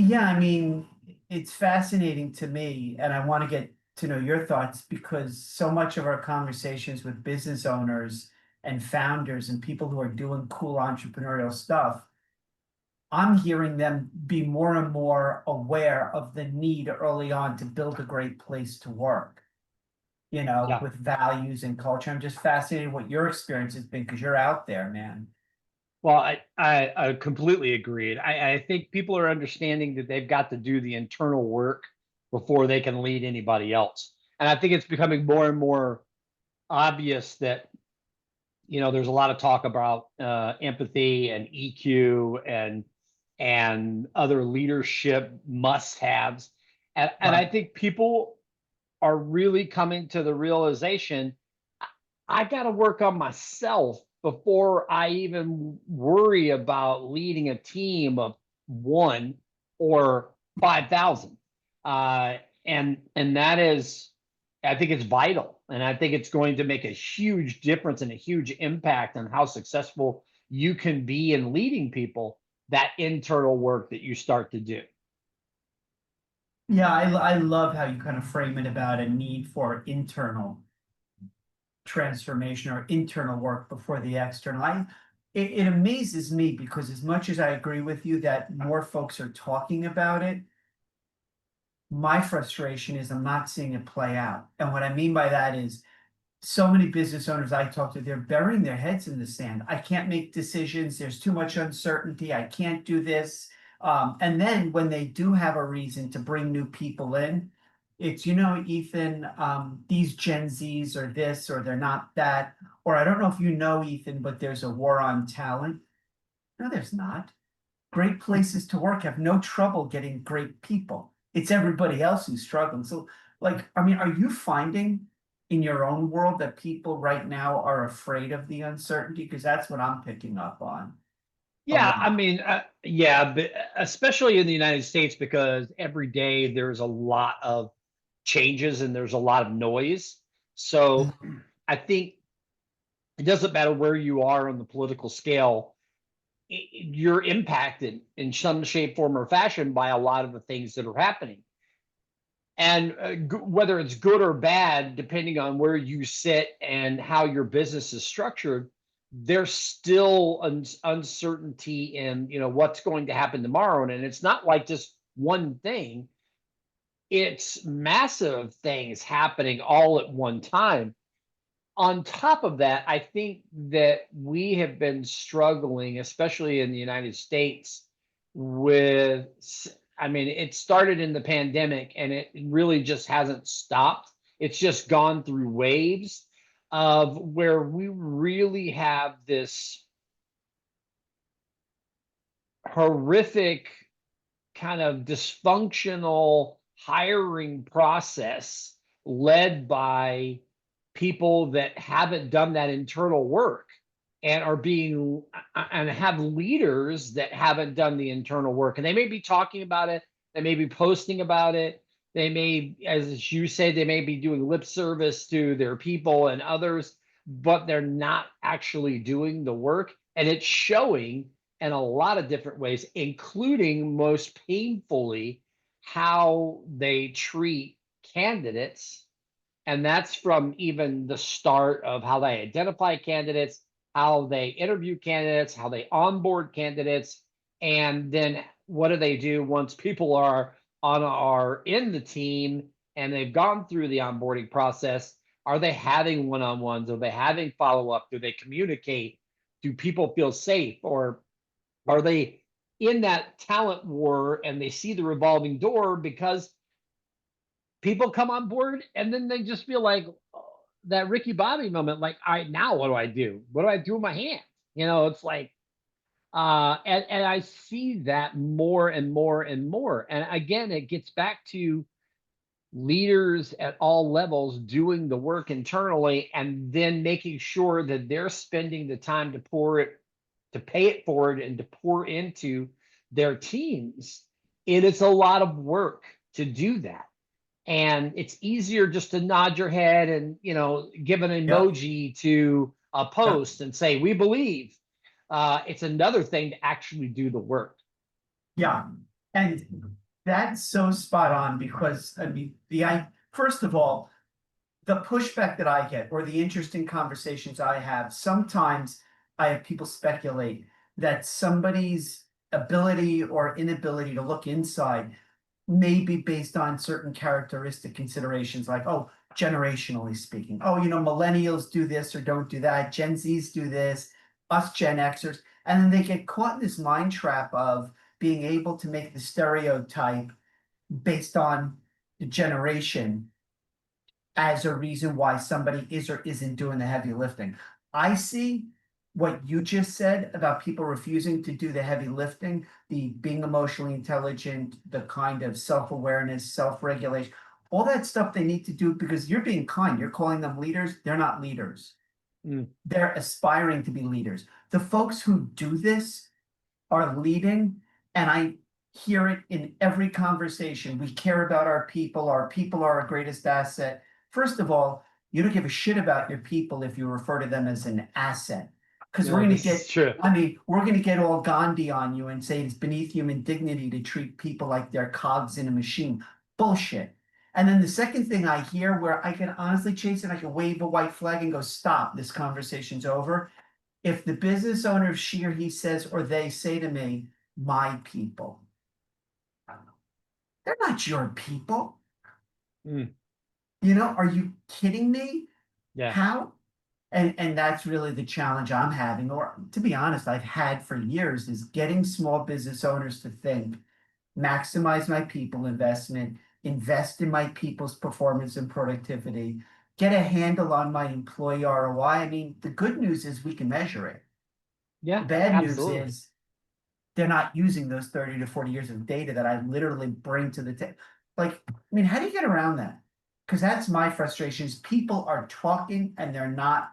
Yeah, I mean, it's fascinating to me, and I want to get to know your thoughts because so much of our conversations with business owners and founders and people who are doing cool entrepreneurial stuff, I'm hearing them be more and more aware of the need early on to build a great place to work, Yeah. with values and culture. I'm just fascinated what your experience has been because you're out there, man. Well, I completely agreed. I think people are understanding that they've got to do the internal work before they can lead anybody else. And I think it's becoming more and more obvious that, there's a lot of talk about empathy and EQ and other leadership must-haves. And I Right. think people are really coming to the realization I got to work on myself before I even worry about leading a team of one or 5,000. Uh, and that is, I think it's vital. And I think it's going to make a huge difference and a huge impact on how successful you can be in leading people, that internal work that you start to do. Yeah, I love how you kind of frame it about a need for internal transformation or internal work before the external. It amazes me because as much as I agree with you that more folks are talking about it, my frustration is I'm not seeing it play out. And what I mean by that is so many business owners I talk to, they're burying their heads in the sand. I can't make decisions. There's too much uncertainty. I can't do this. And then when they do have a reason to bring new people in, it's, Ethan, these Gen Zs are this or they're not that. Or I don't know if you know, Ethan, but there's a war on talent. No, there's not. Great places to work have no trouble getting great people. It's everybody else who's struggling. So, I mean, are you finding in your own world that people right now are afraid of the uncertainty? Because that's what I'm picking up on a Yeah, I lot. mean, yeah, but especially in the United States, because every day there's a lot of changes and there's a lot of noise. So I think it doesn't matter where you are on the political scale, you're impacted in some shape, form, or fashion by a lot of the things that are happening. And whether it's good or bad, depending on where you sit and how your business is structured, there's still uncertainty in what's going to happen tomorrow. And it's not like just one thing; it's massive things happening all at one time. On top of that, I think that we have been struggling, especially in the United States, with, I mean, it started in the pandemic and it really just hasn't stopped. It's just gone through waves of where we really have this horrific kind of dysfunctional hiring process led by people that haven't done that internal work and are being and have leaders that haven't done the internal work, and they may be talking about it, they may be posting about it, they may, as you say, they may be doing lip service to their people and others, but they're not actually doing the work, and it's showing in a lot of different ways, including most painfully how they treat candidates. And that's from even the start of how they identify candidates, how they interview candidates, how they onboard candidates, and then what do they do once people are in the team and they've gone through the onboarding process? Are they having one-on-ones? Are they having follow-up? Do they communicate? Do people feel safe? Or are they in that talent war and they see the revolving door because people come on board and then they just feel like that Ricky Bobby moment, like, I now what do I do? What do I do with my hands? It's like and I see that more and more and more. And again, it gets back to leaders at all levels doing the work internally and then making sure that they're spending the time to pay it forward and to pour into their teams. It is a lot of work to do that. And it's easier just to nod your head and give an Yep. emoji to a Yep. post and say we believe. It's another thing to actually do the work. Yeah. And that's so spot on because I mean, first of all, the pushback that I get or the interesting conversations I have, sometimes I have people speculate that somebody's ability or inability to look inside may be based on certain characteristic considerations, like, oh, generationally speaking, oh, millennials do this or don't do that, Gen Zs do this, us Gen Xers, and then they get caught in this mind trap of being able to make the stereotype based on the generation as a reason why somebody is or isn't doing the heavy lifting. I see what you just said about people refusing to do the heavy lifting, the being emotionally intelligent, the kind of self-awareness, self-regulation, all that stuff they need to do because you're being kind. You're calling them leaders. They're not leaders. Mm. They're aspiring to be leaders. The folks who do this are leading, and I hear it in every conversation. We care about our people. Our people are our greatest asset. First of all, you don't give a shit about your people if you refer to them as an asset. Because No, we're going to this is get, true. I mean, we're going to get all Gandhi on you and say it's beneath human dignity to treat people like they're cogs in a machine. Bullshit. And then the second thing I hear where I can honestly chase it, I can wave a white flag and go, stop, this conversation's over. If the business owner, she or he says, or they say to me, my people, they're not your people. Mm. Are you kidding me? Yeah. How? And that's really the challenge I'm having, or to be honest, I've had for years, is getting small business owners to think, maximize my people investment, invest in my people's performance and productivity, get a handle on my employee ROI. I mean, the good news is we can measure it. The Yeah, bad news absolutely. is they're not using those 30 to 40 years of data that I literally bring to the table. Like, I mean, how do you get around that? Because that's my frustration is people are talking and they're not